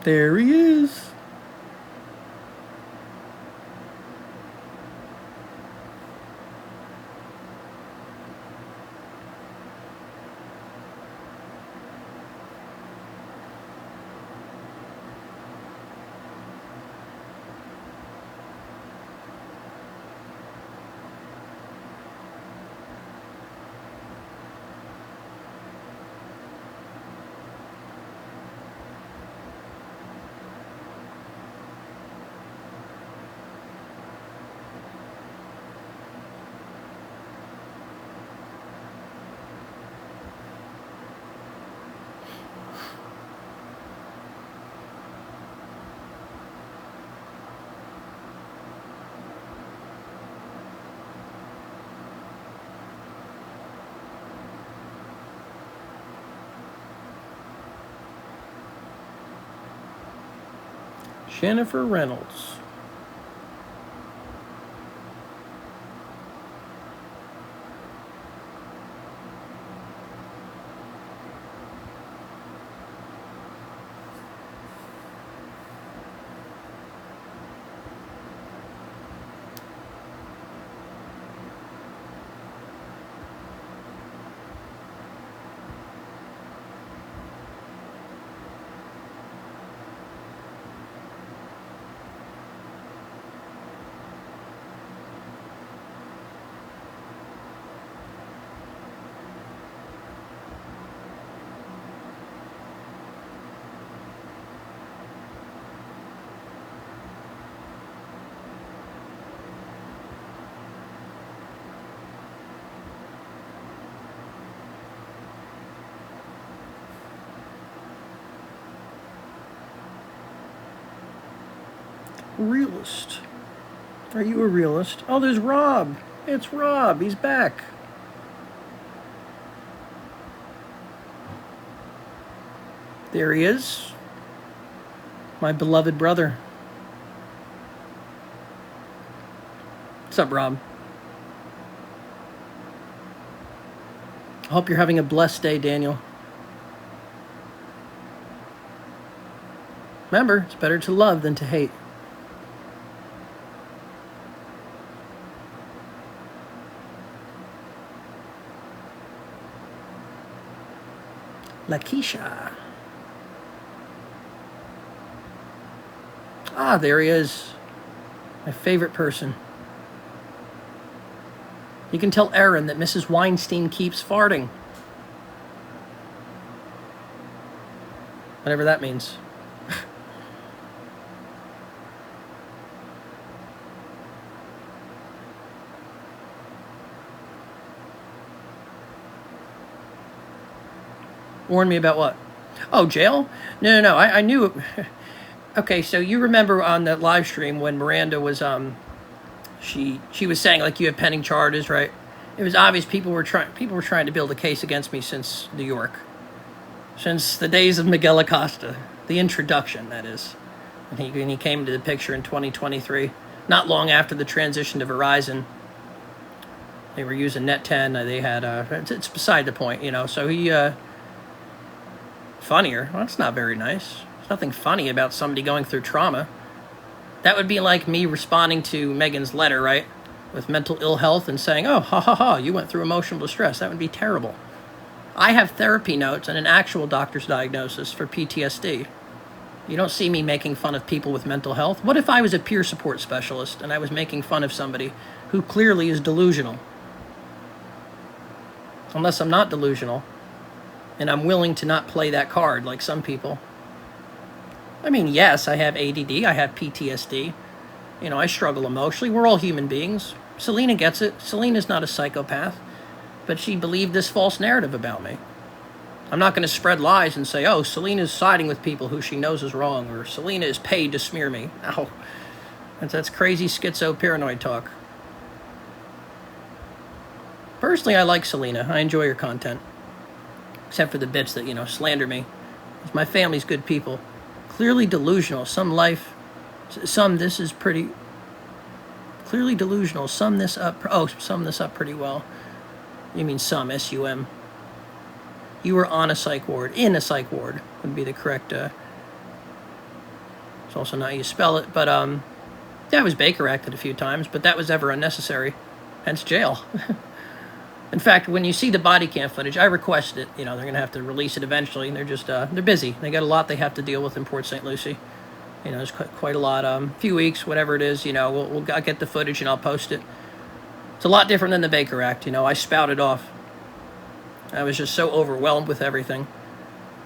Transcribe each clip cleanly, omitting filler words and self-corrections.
There he is. Jennifer Reynolds. Realist. Are you a realist? Oh, there's Rob. It's Rob. He's back. There he is. My beloved brother. What's up, Rob? I hope you're having a blessed day, Daniel. Remember, it's better to love than to hate. Lakeisha. Ah, there he is. My favorite person. You can tell Aaron that Mrs. Weinstein keeps farting. Whatever that means. Warn me about what? Oh, jail? No. I knew it. Okay, so you remember on that live stream when Miranda was she was saying like you had pending charges, right? It was obvious people were trying to build a case against me since New York, since the days of Miguel Acosta, the introduction, that is, and he came into the picture in 2023, not long after the transition to Verizon. They were using Net 10. They had it's beside the point, you know. So he funnier. Well, that's not very nice. There's nothing funny about somebody going through trauma. That would be like me responding to Megan's letter, right? With mental ill health and saying, oh, ha ha ha, you went through emotional distress. That would be terrible. I have therapy notes and an actual doctor's diagnosis for PTSD. You don't see me making fun of people with mental health. What if I was a peer support specialist and I was making fun of somebody who clearly is delusional? Unless I'm not delusional and I'm willing to not play that card like some people. I mean, yes, I have ADD, I have PTSD. You know, I struggle emotionally. We're all human beings. Selena gets it. Selena's not a psychopath, but she believed this false narrative about me. I'm not going to spread lies and say, oh, Selena's siding with people who she knows is wrong, or Selena is paid to smear me. No, that's crazy schizo-paranoid talk. Personally, I like Selena. I enjoy her content. Except for the bits that, you know, slander me. My family's good people. Clearly delusional. Some this is pretty... Clearly delusional. Sum this up pretty well. You mean some, S-U-M. You were on a psych ward. In a psych ward would be the correct It's also not how you spell it. But yeah, I was Baker acted a few times, but that was ever unnecessary. Hence jail. In fact, when you see the body cam footage, I requested it. You know, they're going to have to release it eventually. And they're just, they're busy. They got a lot they have to deal with in Port St. Lucie. You know, there's quite a lot. Few weeks, whatever it is, you know, I'll get the footage and I'll post it. It's a lot different than the Baker Act. You know, I spouted off. I was just so overwhelmed with everything.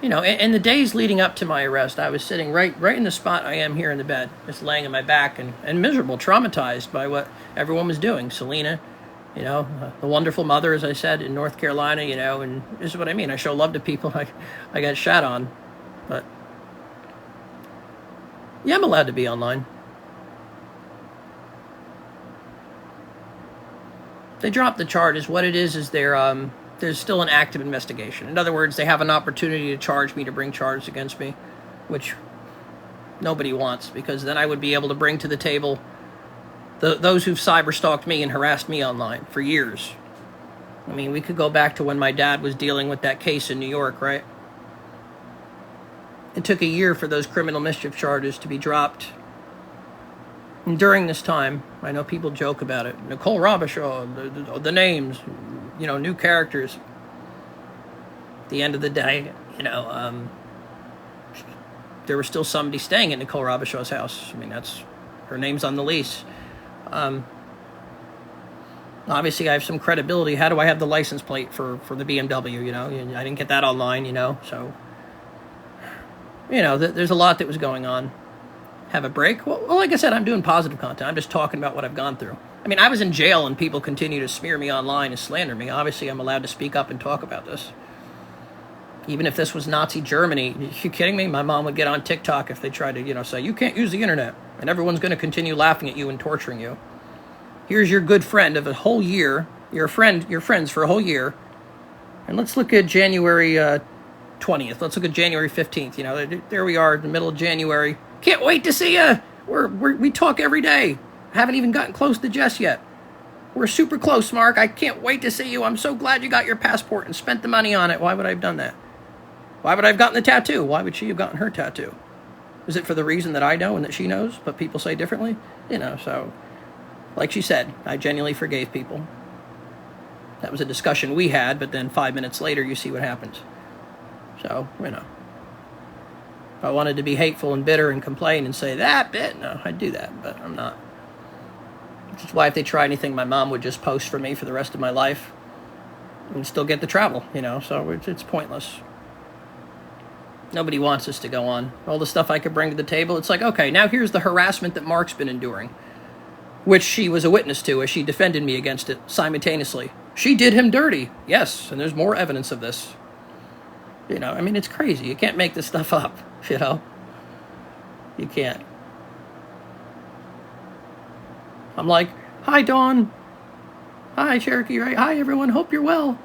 You know, in the days leading up to my arrest, I was sitting right in the spot I am here in the bed, just laying on my back and miserable, traumatized by what everyone was doing. Selena, you know, the wonderful mother, as I said, in North Carolina, you know, and this is what I mean. I show love to people I got shot on. But, yeah, I'm allowed to be online. They dropped the charges. What it is there's still an active investigation. In other words, they have an opportunity to charge me, to bring charges against me, which nobody wants, because then I would be able to bring to the table those who've cyber-stalked me and harassed me online for years. I mean, we could go back to when my dad was dealing with that case in New York, right? It took a year for those criminal mischief charges to be dropped. And during this time, I know people joke about it. Nicole Robichaud, the names, you know, new characters. At the end of the day, you know, there was still somebody staying at Nicole Robichaux's house. I mean, her name's on the lease. Obviously, I have some credibility. How do I have the license plate for the BMW, you know? I didn't get that online, you know, so... You know, there's a lot that was going on. Have a break? Well, like I said, I'm doing positive content. I'm just talking about what I've gone through. I mean, I was in jail and people continue to smear me online and slander me. Obviously, I'm allowed to speak up and talk about this. Even if this was Nazi Germany, are you kidding me? My mom would get on TikTok if they tried to, you know, say, you can't use the internet. And everyone's going to continue laughing at you and torturing you. Here's your good friend of a whole year. Your friends for a whole year. And let's look at January 20th. Let's look at January 15th. You know, there we are in the middle of January. Can't wait to see you. We talk every day. Haven't even gotten close to Jess yet. We're super close, Mark. I can't wait to see you. I'm so glad you got your passport and spent the money on it. Why would I have done that? Why would I have gotten the tattoo? Why would she have gotten her tattoo? Is it for the reason that I know and that she knows, but people say differently? You know, so, like she said, I genuinely forgave people. That was a discussion we had, but then 5 minutes later, you see what happens. So, you know. If I wanted to be hateful and bitter and complain and say, that bit, no, I'd do that, but I'm not. Which is why if they try anything, my mom would just post for me for the rest of my life and still get the travel, you know, so it's pointless. Nobody wants this to go on. All the stuff I could bring to the table, it's like, okay, now here's the harassment that Mark's been enduring, which she was a witness to as she defended me against it simultaneously. She did him dirty, yes, and there's more evidence of this. You know, I mean, it's crazy. You can't make this stuff up, you know? You can't. I'm like, hi, Dawn. Hi, Cherokee, right? Hi, everyone. Hope you're well.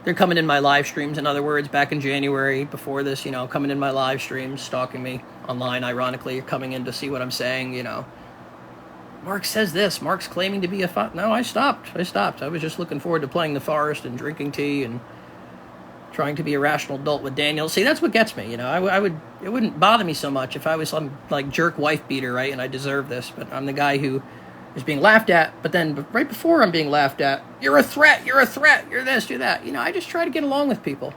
They're coming in my live streams, in other words, back in January, before this, you know, coming in my live streams, stalking me online, ironically, coming in to see what I'm saying, you know. Mark says this. Mark's claiming to be a... No, I stopped. I was just looking forward to playing the forest and drinking tea and trying to be a rational adult with Daniel. See, that's what gets me, you know. It wouldn't bother me so much if I was some, like, jerk wife beater, right, and I deserve this, but I'm the guy who is being laughed at, but then right before I'm being laughed at, you're a threat, you're this, you're that. You know, I just try to get along with people.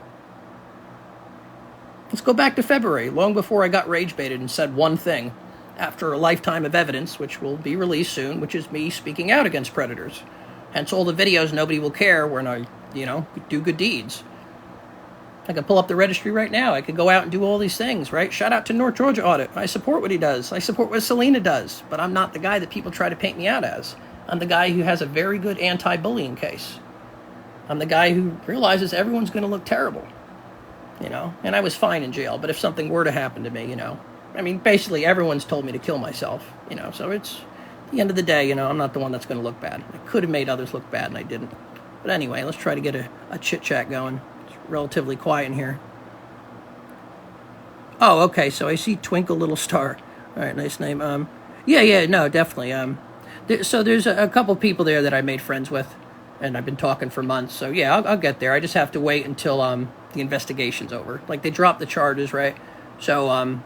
Let's go back to February, long before I got rage baited and said one thing, after a lifetime of evidence, which will be released soon, which is me speaking out against predators. Hence all the videos nobody will care when I, you know, do good deeds. I can pull up the registry right now. I could go out and do all these things, right? Shout out to North Georgia Audit. I support what he does. I support what Selena does. But I'm not the guy that people try to paint me out as. I'm the guy who has a very good anti-bullying case. I'm the guy who realizes everyone's going to look terrible. You know? And I was fine in jail. But if something were to happen to me, you know. I mean, basically everyone's told me to kill myself. You know, so it's... At the end of the day, you know, I'm not the one that's going to look bad. I could have made others look bad and I didn't. But anyway, let's try to get a chit-chat going. Relatively quiet in here. Oh, okay, so I see Twinkle Little Star. All right, nice name. Yeah, no, definitely. So there's a couple people there that I made friends with, and I've been talking for months. So yeah, I'll get there. I just have to wait until the investigation's over. Like, they dropped the charges, right? So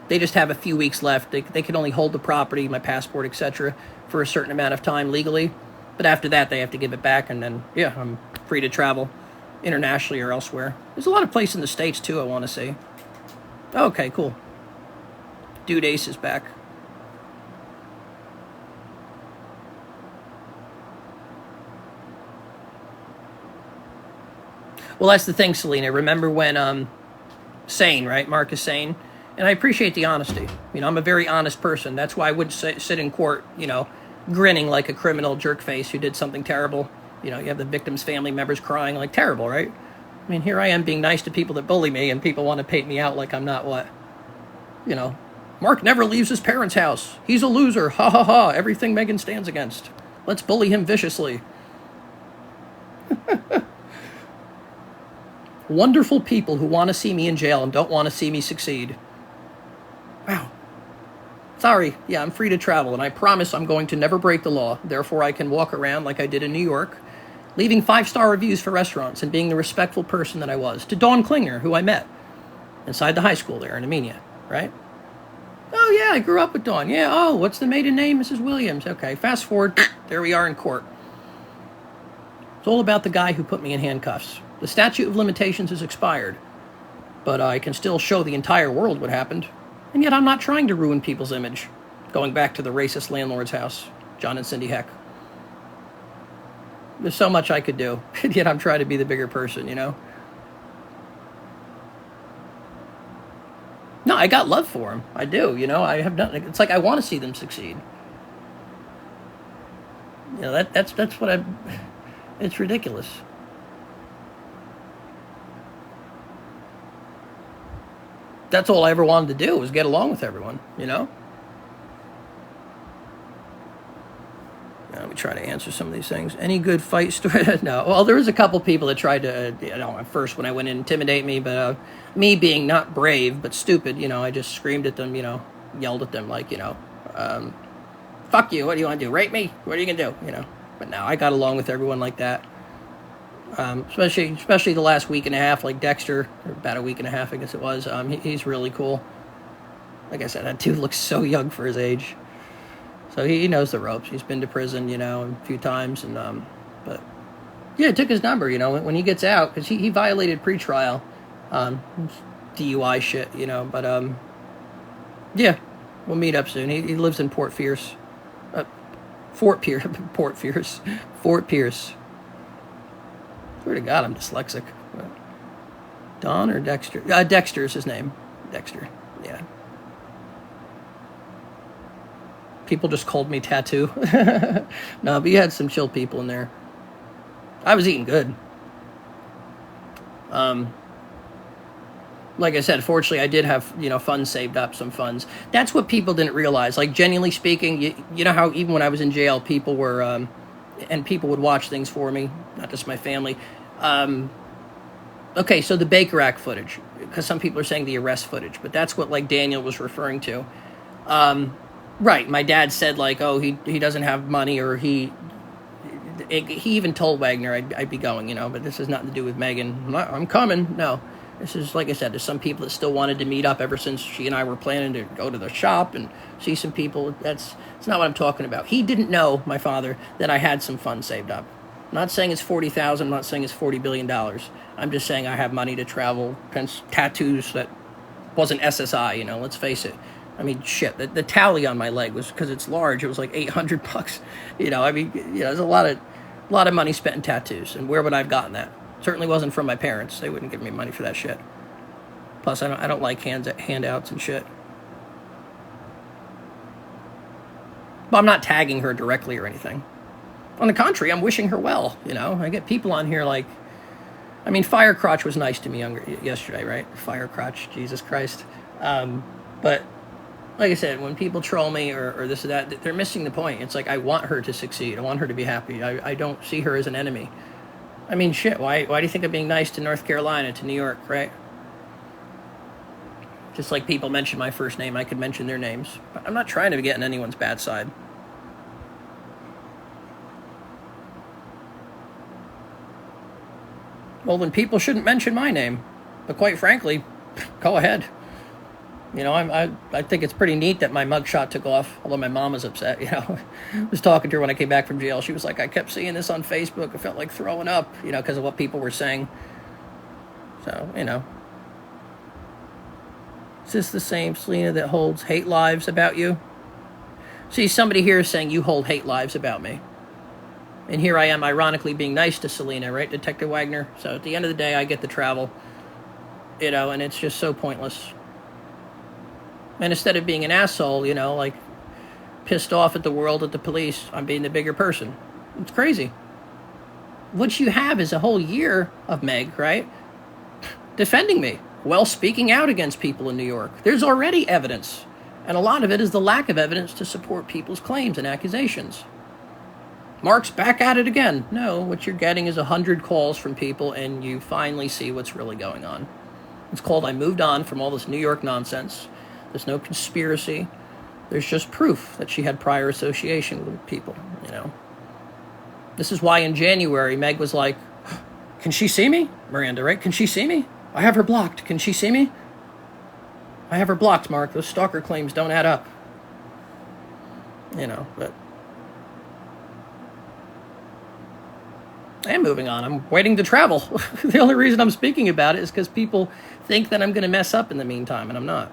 They just have a few weeks left. They can only hold the property, my passport, etc., for a certain amount of time legally. But after that, they have to give it back, and then, yeah, I'm free to travel internationally or elsewhere. There's a lot of places in the States, too, I want to see. Okay, cool. Dude Ace is back. Well, that's the thing, Selena. Remember when Sane, right? Marcus Sane. And I appreciate the honesty. You know, I'm a very honest person. That's why I would sit in court, you know, grinning like a criminal jerkface who did something terrible. You know, you have the victim's family members crying like terrible, right? I mean, here I am being nice to people that bully me, and people want to paint me out like I'm not what? You know, Mark never leaves his parents' house. He's a loser. Ha ha ha. Everything Megan stands against. Let's bully him viciously. Wonderful people who want to see me in jail and don't want to see me succeed. Wow. Sorry. Yeah, I'm free to travel, and I promise I'm going to never break the law. Therefore, I can walk around like I did in New York, leaving 5-star reviews for restaurants and being the respectful person that I was. To Dawn Klinger, who I met inside the high school there in Amenia, right? Oh, yeah, I grew up with Dawn. Yeah, oh, what's the maiden name? Mrs. Williams. Okay, fast forward. There we are in court. It's all about the guy who put me in handcuffs. The statute of limitations is expired, but I can still show the entire world what happened. And yet I'm not trying to ruin people's image. Going back to the racist landlord's house, John and Cindy Heck. There's so much I could do, and yet I'm trying to be the bigger person, you know? No, I got love for him. I do, you know? I have done. It's like I want to see them succeed. You know, that's what I... It's ridiculous. That's all I ever wanted to do, was get along with everyone, you know? Let me try to answer some of these things. Any good fight story? No. Well, there was a couple people that tried to, you know, at first when I went in, intimidate me, but me being not brave, but stupid, you know, I just screamed at them, you know, yelled at them like, you know, fuck you, what do you want to do? Rape me? What are you going to do? You know? But now I got along with everyone like that. Especially the last week and a half, like Dexter, or about a week and a half, I guess it was. He's really cool. Like I said, that dude looks so young for his age. So he knows the ropes. He's been to prison, you know, a few times, and but yeah, took his number, you know, when he gets out, because he violated pretrial, DUI shit, you know. But yeah, we'll meet up soon. He lives in Fort Pierce. Fort Pierce. Swear to God, I'm dyslexic. Don or Dexter? Dexter is his name. Dexter, yeah. People just called me Tattoo. No, but you had some chill people in there. I was eating good. Like I said, fortunately, I did have, you know, funds saved up, some funds. That's what people didn't realize. Like, genuinely speaking, you know how even when I was in jail, people were, and people would watch things for me, not just my family. Okay, so the Baker Act footage, because some people are saying the arrest footage, but that's what, like, Daniel was referring to. Right, my dad said, like, oh, he doesn't have money, or he even told Wagner I'd be going, you know, but this has nothing to do with Megan. I'm coming. No, this is, like I said, there's some people that still wanted to meet up ever since she and I were planning to go to the shop and see some people. It's not what I'm talking about. He didn't know, my father, that I had some funds saved up. I'm not saying it's $40,000. I'm not saying it's $40 billion. I'm just saying I have money to travel, tattoos that wasn't SSI, you know, let's face it. I mean, shit, the tally on my leg was, because it's large, it was like $800. You know, I mean, you know, there's a lot of money spent in tattoos, and where would I have gotten that? Certainly wasn't from my parents. They wouldn't give me money for that shit. Plus, I don't like handouts and shit. But I'm not tagging her directly or anything. On the contrary, I'm wishing her well, you know. I get people on here like, I mean, Firecrotch was nice to me yesterday, right? Firecrotch, Jesus Christ. But like I said, when people troll me or this or that, they're missing the point. It's like, I want her to succeed. I want her to be happy. I don't see her as an enemy. I mean, shit, why do you think I'm being nice to North Carolina, to New York, right? Just like people mention my first name, I could mention their names. But I'm not trying to get on anyone's bad side. Well, then people shouldn't mention my name. But quite frankly, go ahead. I think it's pretty neat that my mugshot took off, although my mom was upset. I was talking to her when I came back from jail. She was like, I kept seeing this on Facebook. I felt like throwing up, because of what people were saying. So, is this the same Selena that holds hate lives about you? See, somebody here is saying you hold hate lives about me. And here I am, ironically, being nice to Selena, right, Detective Wagner? So at the end of the day, I get to travel, and it's just so pointless. And instead of being an asshole, like pissed off at the world, at the police, I'm being the bigger person. It's crazy. What you have is a whole year of Meg, right, defending me, speaking out against people in New York. There's already evidence, and a lot of it is the lack of evidence to support people's claims and accusations. Mark's back at it again. No, what you're getting is 100 calls from people, and you finally see what's really going on. It's called I moved on from all this New York nonsense. There's no conspiracy. There's just proof that she had prior association with people, This is why in January, Meg was like, can she see me? Miranda, right? Can she see me? I have her blocked. Can she see me? I have her blocked, Mark. Those stalker claims don't add up. But I am moving on. I'm waiting to travel. The only reason I'm speaking about it is because people think that I'm going to mess up in the meantime, and I'm not.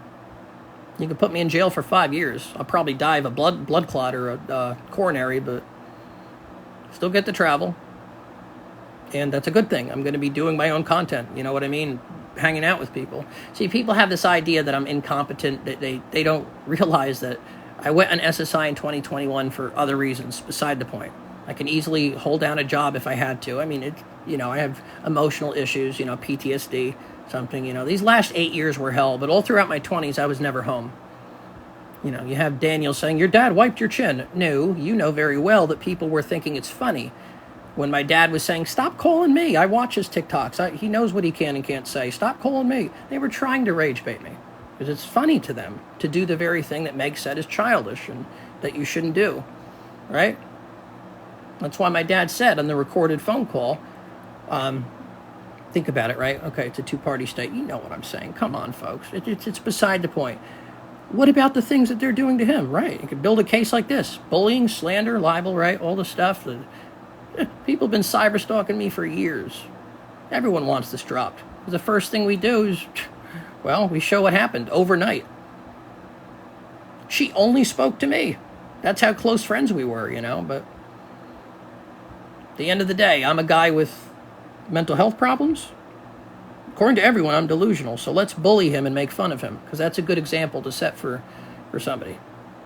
You can put me in jail for 5 years. I'll probably die of a blood clot or a coronary, but still get to travel. And that's a good thing. I'm going to be doing my own content. You know what I mean? Hanging out with people. See, people have this idea that I'm incompetent. That they don't realize that I went on SSI in 2021 for other reasons, beside the point. I can easily hold down a job if I had to. I mean, I have emotional issues, PTSD, something, These last 8 years were hell, but all throughout my 20s, I was never home. You have Daniel saying, your dad wiped your chin. No, you know very well that people were thinking it's funny. When my dad was saying, stop calling me. I watch his TikToks. He knows what he can and can't say. Stop calling me. They were trying to rage bait me because it's funny to them to do the very thing that Meg said is childish and that you shouldn't do, right? That's why my dad said on the recorded phone call, think about it, right? Okay, it's a two-party state. You know what I'm saying. Come on, folks. It's beside the point. What about the things that they're doing to him, right? You could build a case like this. Bullying, slander, libel, right? All the stuff. People have been cyber stalking me for years. Everyone wants this dropped. The first thing we do is, we show what happened overnight. She only spoke to me. That's how close friends we were, but at the end of the day, I'm a guy with mental health problems. According to everyone, I'm delusional. So let's bully him and make fun of him, because that's a good example to set for somebody.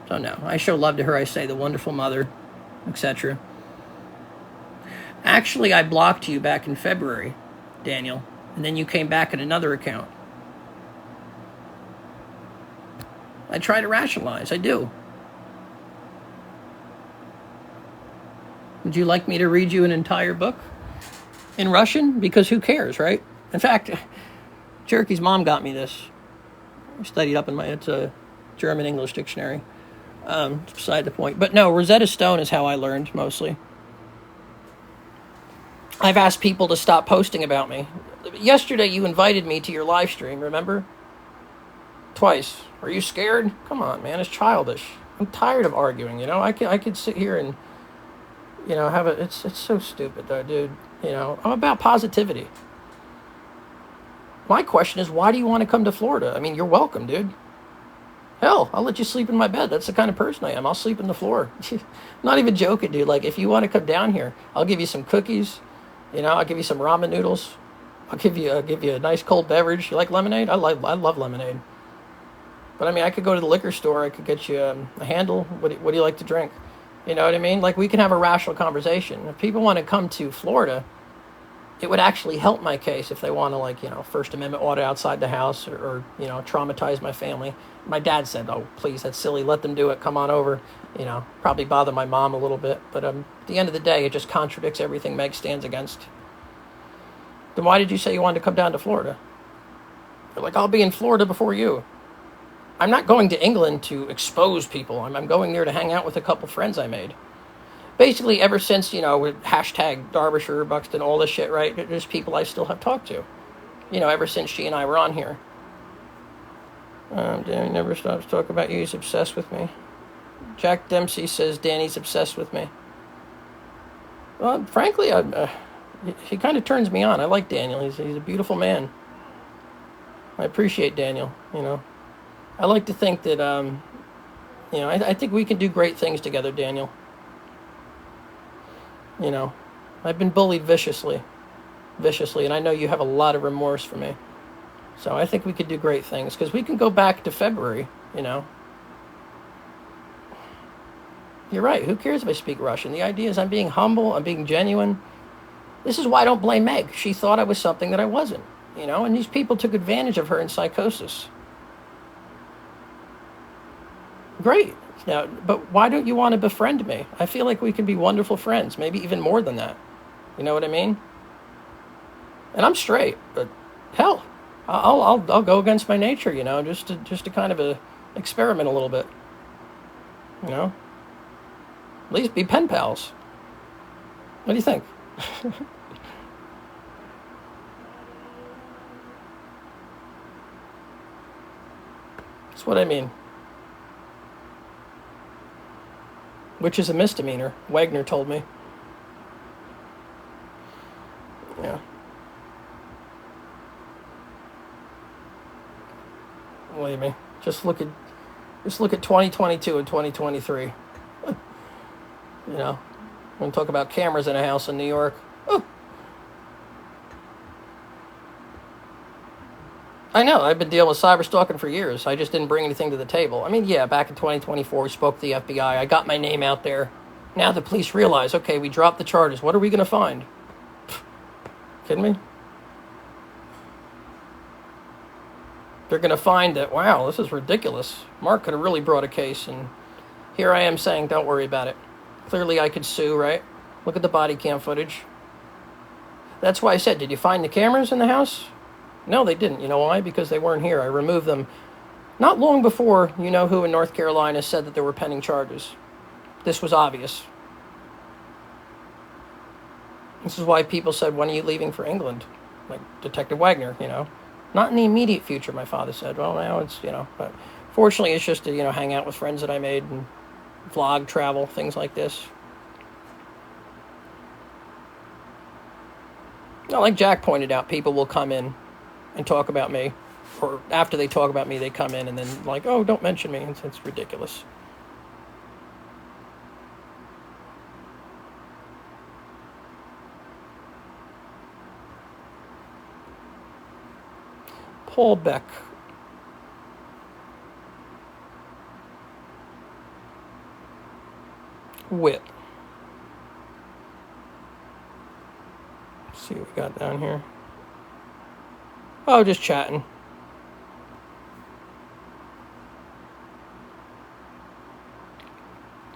So no, I show love to her. I say the wonderful mother, etc. Actually, I blocked you back in February, Daniel, and then you came back at another account. I try to rationalize. I do. Would you like me to read you an entire book in Russian? Because who cares, right? In fact, Cherokee mom got me this. I studied up in it's a German-English dictionary. Beside the point. But no, Rosetta Stone is how I learned, mostly. I've asked people to stop posting about me. Yesterday, you invited me to your live stream, remember? Twice. Are you scared? Come on, man, it's childish. I'm tired of arguing, I could sit here and, have it's so stupid, though, dude. I'm about positivity. My question is, why do you want to come to Florida? I mean, you're welcome, dude. Hell, I'll let you sleep in my bed. That's the kind of person I am. I'll sleep on the floor. I'm not even joking, dude. Like, if you want to come down here, I'll give you some cookies. I'll give you some ramen noodles. I'll give you a nice cold beverage. You like lemonade? I love lemonade. But I mean, I could go to the liquor store. I could get you a handle. What do you like to drink? You know what I mean? Like, we can have a rational conversation. If people want to come to Florida, it would actually help my case if they want to, First Amendment audit outside the house or traumatize my family. My dad said, oh, please, that's silly. Let them do it. Come on over. Probably bother my mom a little bit. But at the end of the day, it just contradicts everything Meg stands against. Then why did you say you wanted to come down to Florida? You're like, I'll be in Florida before you. I'm not going to England to expose people. I'm going there to hang out with a couple friends I made. Basically, ever since, with hashtag Derbyshire, Buxton, all this shit, right? There's people I still have talked to. Ever since she and I were on here. Danny never stops talking about you. He's obsessed with me. Jack Dempsey says Danny's obsessed with me. Well, frankly, he kind of turns me on. I like Daniel. He's a beautiful man. I appreciate Daniel, I like to think that, I think we can do great things together, Daniel. I've been bullied viciously, and I know you have a lot of remorse for me. So I think we could do great things, because we can go back to February, You're right. Who cares if I speak Russian? The idea is I'm being humble, I'm being genuine. This is why I don't blame Meg. She thought I was something that I wasn't, and these people took advantage of her in psychosis. Great. Now, but why don't you want to befriend me? I feel like we can be wonderful friends, maybe even more than that. You know what I mean? And I'm straight, but hell, I'll go against my nature, just to kind of experiment a little bit. At least be pen pals. What do you think? That's what I mean. Which is a misdemeanor, Wagner told me. Yeah. Believe me. Just look at 2022 and 2023. I'm going to talk about cameras in a house in New York. Oh. I know. I've been dealing with cyber stalking for years. I just didn't bring anything to the table. I mean, yeah, back in 2024, we spoke to the FBI. I got my name out there. Now the police realize, okay, we dropped the charges. What are we going to find? Kidding me? They're going to find that, wow, this is ridiculous. Mark could have really brought a case, and here I am saying, don't worry about it. Clearly I could sue, right? Look at the body cam footage. That's why I said, did you find the cameras in the house? No, they didn't. You know why? Because they weren't here. I removed them not long before who in North Carolina said that there were pending charges. This was obvious. This is why people said, when are you leaving for England? Like Detective Wagner, Not in the immediate future, my father said. Well, now it's, but fortunately it's just to, hang out with friends that I made and vlog, travel, things like this. Now, like Jack pointed out, people will come in and talk about me, or after they talk about me, they come in and then like, oh, don't mention me. It's ridiculous. Paul Beck. Wit. Let's see what we got down here. Oh, just chatting.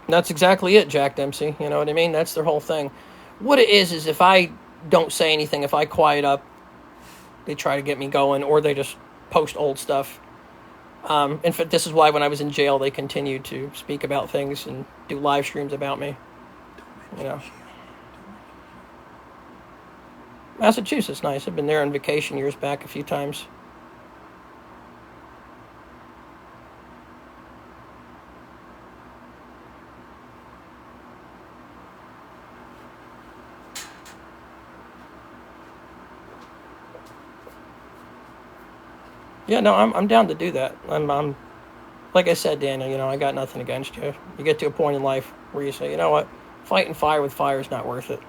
That's exactly it, Jack Dempsey. You know what I mean? That's their whole thing. What it is if I don't say anything, if I quiet up, they try to get me going, or they just post old stuff. In fact, this is why when I was in jail, they continued to speak about things and do live streams about me. Massachusetts, nice. I've been there on vacation years back a few times. Yeah, no, I'm down to do that. I'm like I said, Daniel, I got nothing against you. You get to a point in life where you say, you know what, fighting fire with fire is not worth it.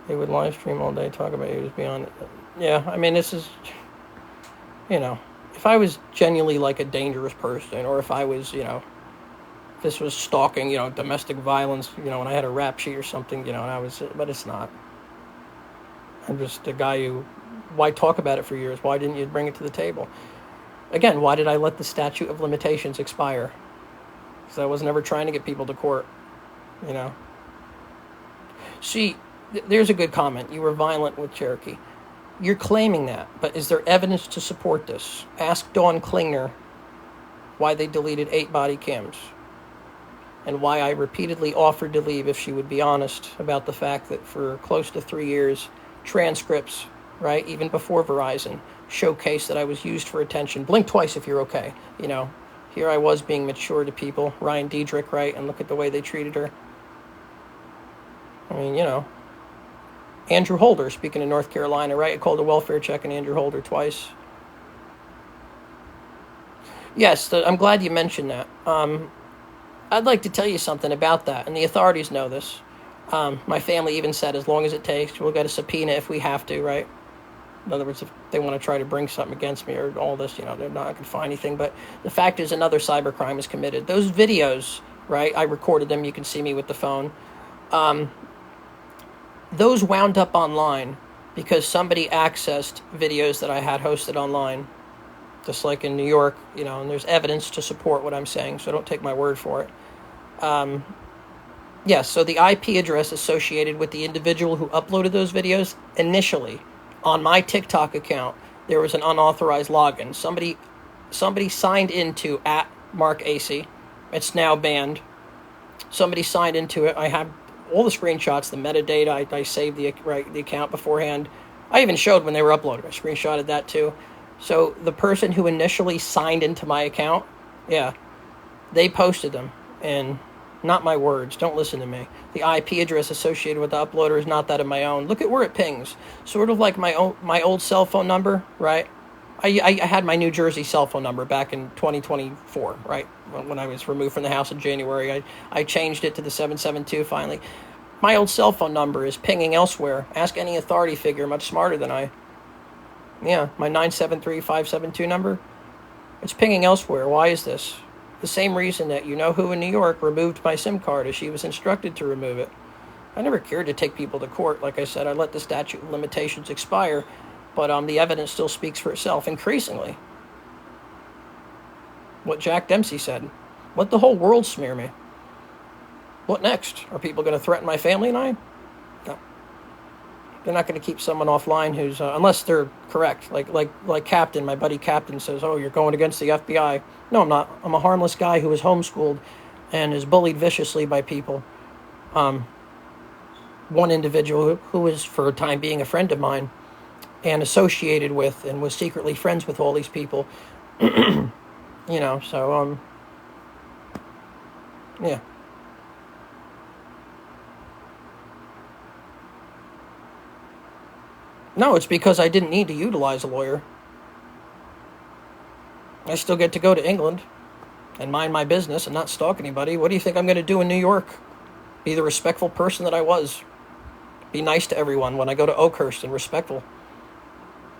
They would live stream all day, talk about you, just beyond it. Yeah, I mean, this is, if I was genuinely like a dangerous person, or if I was, this was stalking, domestic violence, and I had a rap sheet or something, and I was, but it's not. I'm just a guy who, why talk about it for years? Why didn't you bring it to the table? Again, why did I let the statute of limitations expire? Because I was never trying to get people to court, See, there's a good comment. You were violent with Cherokee. You're claiming that, but is there evidence to support this? Ask Dawn Klingner why they deleted 8 body cams, and why I repeatedly offered to leave if she would be honest about the fact that for close to 3 years, transcripts right? Even before Verizon, showcased that I was used for attention. Blink twice if you're okay. Here I was being mature to people. Ryan Diedrich, right? And look at the way they treated her. I mean, Andrew Holder, speaking of North Carolina, right? I called a welfare check on Andrew Holder twice. Yes, I'm glad you mentioned that. I'd like to tell you something about that, and the authorities know this. My family even said, as long as it takes, we'll get a subpoena if we have to, right? In other words, if they want to try to bring something against me or all this, they're not going to find anything. But the fact is, another cybercrime is committed. Those videos, right? I recorded them. You can see me with the phone. Those wound up online because somebody accessed videos that I had hosted online, just like in New York, and there's evidence to support what I'm saying, so don't take my word for it. Yes, so the IP address associated with the individual who uploaded those videos initially on my TikTok account, there was an unauthorized login. Somebody signed into @MarkAcy. It's now banned. Somebody signed into it. I have all the screenshots, the metadata. I saved the account beforehand. I even showed when they were uploaded. I screenshotted that too. So the person who initially signed into my account, yeah, they posted them. And not my words. Don't listen to me. The IP address associated with the uploader is not that of my own. Look at where it pings. Sort of like my old cell phone number, right? I had my New Jersey cell phone number back in 2024, right? When I was removed from the house in January. I changed it to the 772 finally. My old cell phone number is pinging elsewhere. Ask any authority figure much smarter than I. Yeah, my 973-572 number. It's pinging elsewhere. Why is this? The same reason that who in New York removed my SIM card as she was instructed to remove it. I never cared to take people to court. Like I said, I let the statute of limitations expire, but the evidence still speaks for itself increasingly. What Jack Dempsey said. Let the whole world smear me. What next? Are people going to threaten my family and I? No. They're not going to keep someone offline who's, unless they're correct. Like Captain, my buddy Captain says, oh, you're going against the FBI. No, I'm not. I'm a harmless guy who was homeschooled and is bullied viciously by people. One individual who was, for a time being, a friend of mine and associated with and was secretly friends with all these people. So, yeah. No, it's because I didn't need to utilize a lawyer. I still get to go to England and mind my business and not stalk anybody. What do you think I'm going to do in New York? Be the respectful person that I was. Be nice to everyone when I go to Oakhurst and respectful.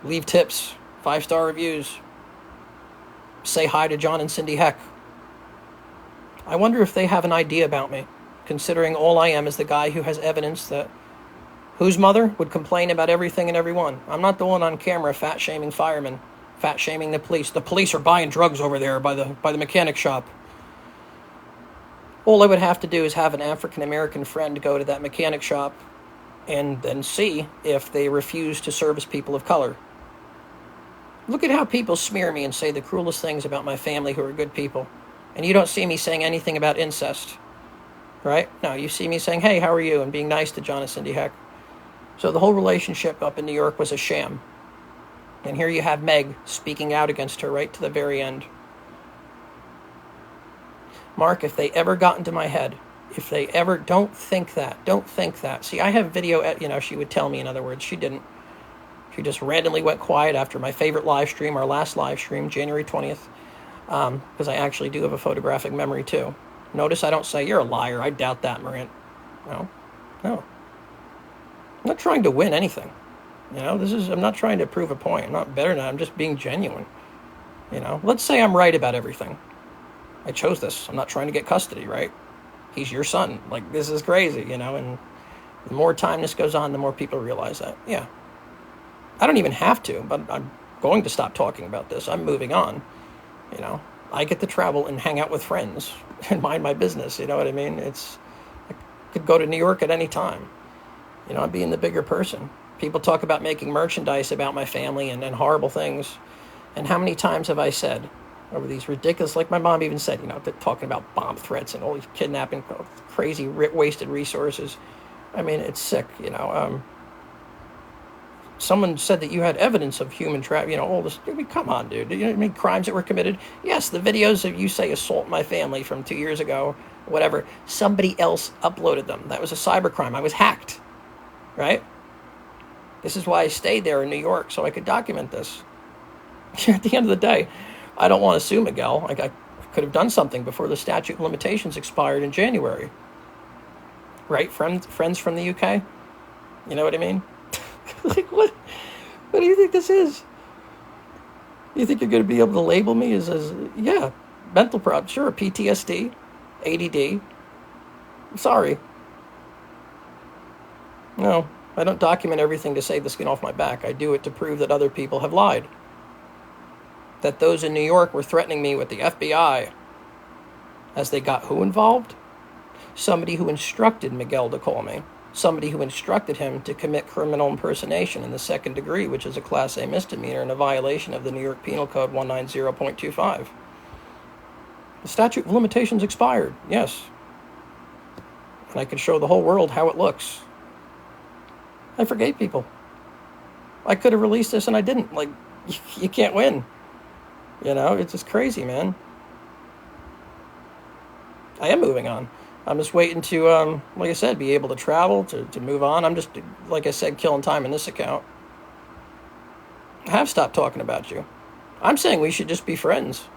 Leave tips, 5-star reviews. Say hi to John and Cindy Heck. I wonder if they have an idea about me, considering all I am is the guy who has evidence that whose mother would complain about everything and everyone. I'm not the one on camera fat-shaming firemen, fat-shaming the police. The police are buying drugs over there by the mechanic shop. All I would have to do is have an African-American friend go to that mechanic shop and then see if they refuse to service people of color. Look at how people smear me and say the cruelest things about my family who are good people. And you don't see me saying anything about incest, right? No, you see me saying, hey, how are you? And being nice to John and Cindy Heck. So the whole relationship up in New York was a sham. And here you have Meg speaking out against her right to the very end. Mark, if they ever got into my head, if they ever, don't think that. See, I have video, she would tell me, in other words, she didn't. She just randomly went quiet after my favorite live stream, our last live stream, January 20th, because I actually do have a photographic memory too. Notice I don't say, you're a liar. I doubt that, Marant. No. I'm not trying to win anything. I'm not trying to prove a point. I'm not better than that. I'm just being genuine. Let's say I'm right about everything. I chose this. I'm not trying to get custody, right? He's your son. This is crazy, and the more time this goes on, the more people realize that. Yeah. I don't even have to, but I'm going to stop talking about this. I'm moving on. I get to travel and hang out with friends and mind my business. You know what I mean? I could go to New York at any time. I'm being the bigger person. People talk about making merchandise about my family and horrible things. And how many times have I said over these ridiculous, like my mom even said, talking about bomb threats and all these kidnapping, crazy, wasted resources. I mean, it's sick, someone said that you had evidence of human trafficking, all this. I mean, come on, dude. You know what I mean? Crimes that were committed. Yes, the videos of you say assault my family from 2 years ago, whatever. Somebody else uploaded them. That was a cybercrime. I was hacked, right? This is why I stayed there in New York, so I could document this. At the end of the day, I don't want to sue Miguel. Like, I could have done something before the statute of limitations expired in January. Right? Friends from the UK? You know what I mean? Like, what do you think this is? You think you're going to be able to label me as yeah, mental problem? Sure, PTSD, ADD. I'm sorry. No, I don't document everything to save the skin off my back. I do it to prove that other people have lied. That those in New York were threatening me with the FBI. As they got who involved? Somebody who instructed Miguel to call me. Somebody who instructed him to commit criminal impersonation in the second degree, which is a Class A misdemeanor and a violation of the New York Penal Code 190.25. The statute of limitations expired, yes. And I can show the whole world how it looks. I forgave people. I could have released this and I didn't. Like, you can't win. You know, it's just crazy, man. I am moving on. I'm just waiting to, like I said, be able to travel, to move on. I'm just, like I said, killing time in this account. I have stopped talking about you. I'm saying we should just be friends.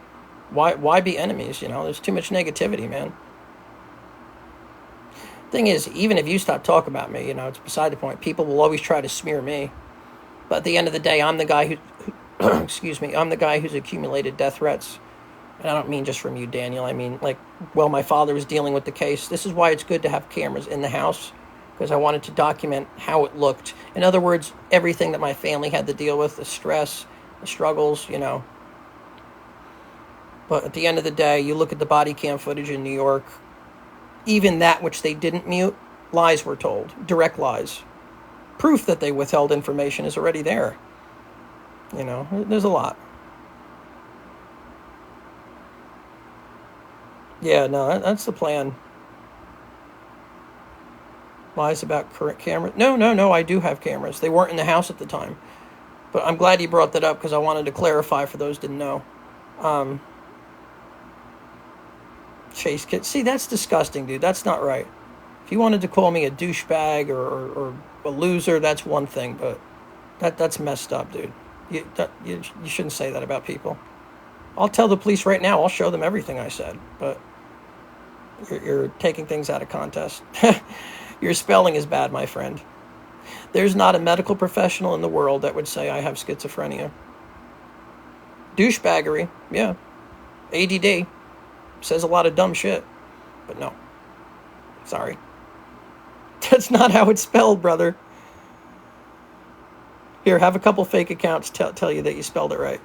Why be enemies, There's too much negativity, man. Thing is, even if you stop talking about me, it's beside the point. People will always try to smear me. But at the end of the day, I'm the guy who excuse me, I'm the guy who's accumulated death threats. And I don't mean just from you, Daniel. I mean, my father was dealing with the case. This is why it's good to have cameras in the house, because I wanted to document how it looked. In other words, everything that my family had to deal with, the stress, the struggles, But at the end of the day, you look at the body cam footage in New York, even that which they didn't mute, lies were told, direct lies. Proof that they withheld information is already there. There's a lot. Yeah, no, that's the plan. Lies about current cameras. No, I do have cameras. They weren't in the house at the time. But I'm glad you brought that up because I wanted to clarify for those who didn't know. Chase Kid. See, that's disgusting, dude. That's not right. If you wanted to call me a douchebag or a loser, that's one thing. But that's messed up, dude. You shouldn't say that about people. I'll tell the police right now. I'll show them everything I said. But you're taking things out of context. Your spelling is bad, my friend. There's not a medical professional in the world that would say I have schizophrenia. Douchebaggery, yeah. ADD, says a lot of dumb shit. But no. Sorry. That's not how it's spelled, brother. Here, have a couple fake accounts tell you that you spelled it right.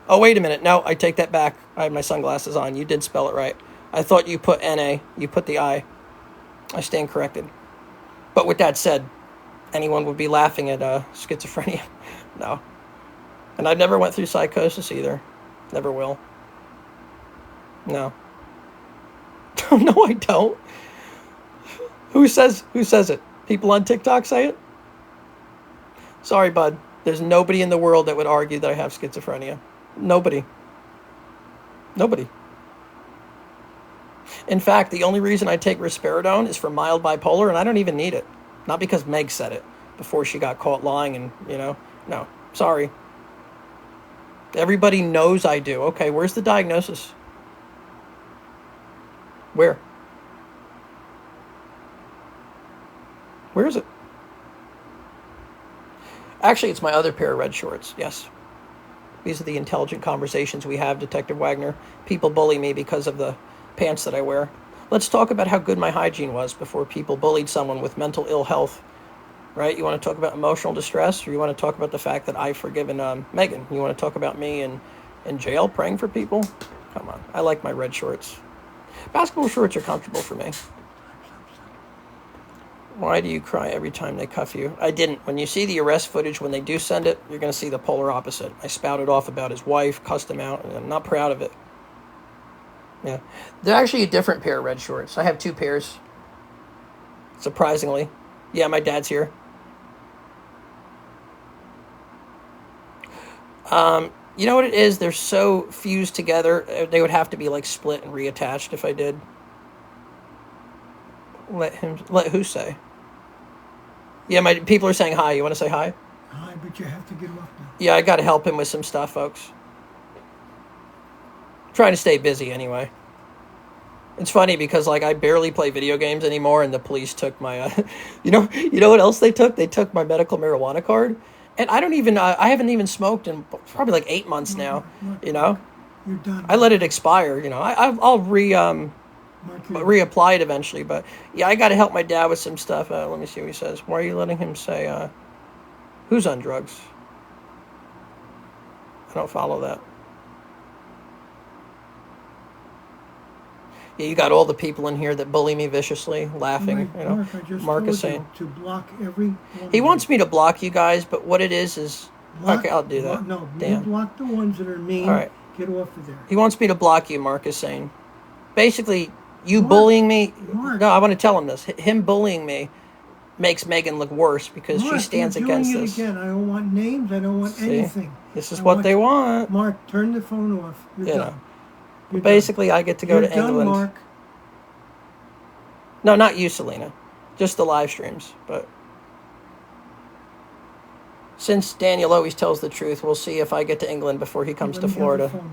Oh, wait a minute. No, I take that back. I had my sunglasses on. You did spell it right. I thought you put N-A. You put the I. I stand corrected. But with that said, anyone would be laughing at schizophrenia. No. And I've never went through psychosis either. Never will. No. No, I don't. Who says it? People on TikTok say it? Sorry, bud. There's nobody in the world that would argue that I have schizophrenia. Nobody. In fact, the only reason I take risperidone is for mild bipolar, and I don't even need it. Not because Meg said it before she got caught lying and, No, sorry. Everybody knows I do. Okay, where's the diagnosis? Where? Where is it? Actually, it's my other pair of red shorts, yes. These are the intelligent conversations we have, Detective Wagner. People bully me because of the pants that I wear. Let's talk about how good my hygiene was before people bullied someone with mental ill health. Right? You want to talk about emotional distress, or you want to talk about the fact that I've forgiven Megan? You want to talk about me in jail praying for people? Come on. I like my red shorts. Basketball shorts are comfortable for me. Why do you cry every time they cuff you? I didn't. When you see the arrest footage, when they do send it, you're going to see the polar opposite. I spouted off about his wife, cussed him out, and I'm not proud of it. Yeah. They're actually a different pair of red shorts. I have two pairs. Surprisingly. Yeah, my dad's here. You know what it is? They're so fused together, they would have to be like split and reattached if I did. Let who say? Yeah, my people are saying hi. You want to say hi? Hi, but you have to get off now. Yeah, I got to help him with some stuff, folks. Trying to stay busy anyway. It's funny because like I barely play video games anymore, and the police took my, you know what else they took? They took my medical marijuana card, and I don't even, I haven't even smoked in probably like 8 months now. You know, You're done. I let it expire. You know, I'll Mark, reapply it eventually, but yeah, I got to help my dad with some stuff. Let me see what he says. Why are you letting him say, who's on drugs? I don't follow that. Yeah, you got all the people in here that bully me viciously, laughing. You know, Mark, I just Mark told is saying you to block every one he of wants them. me to block you guys, but what it is Block- okay. I'll do that. No, you Dan. block the ones that are mean. All right. Get off of there. He wants me to block you. Mark is saying, basically, you Mark, bullying me. Mark. No, I want to tell him this. Him bullying me makes Megan look worse because Mark, she stands you're against doing it this. again. I don't want names. I don't want See? anything. This is I what they want. Mark, turn the phone off. You're You done. know. You're Basically, I get to go done. to You're England. done, Mark. No, not you, Selena. Just the live streams. But since Daniel always tells the truth, we'll see if I get to England before he comes Let to me have the Florida. phone.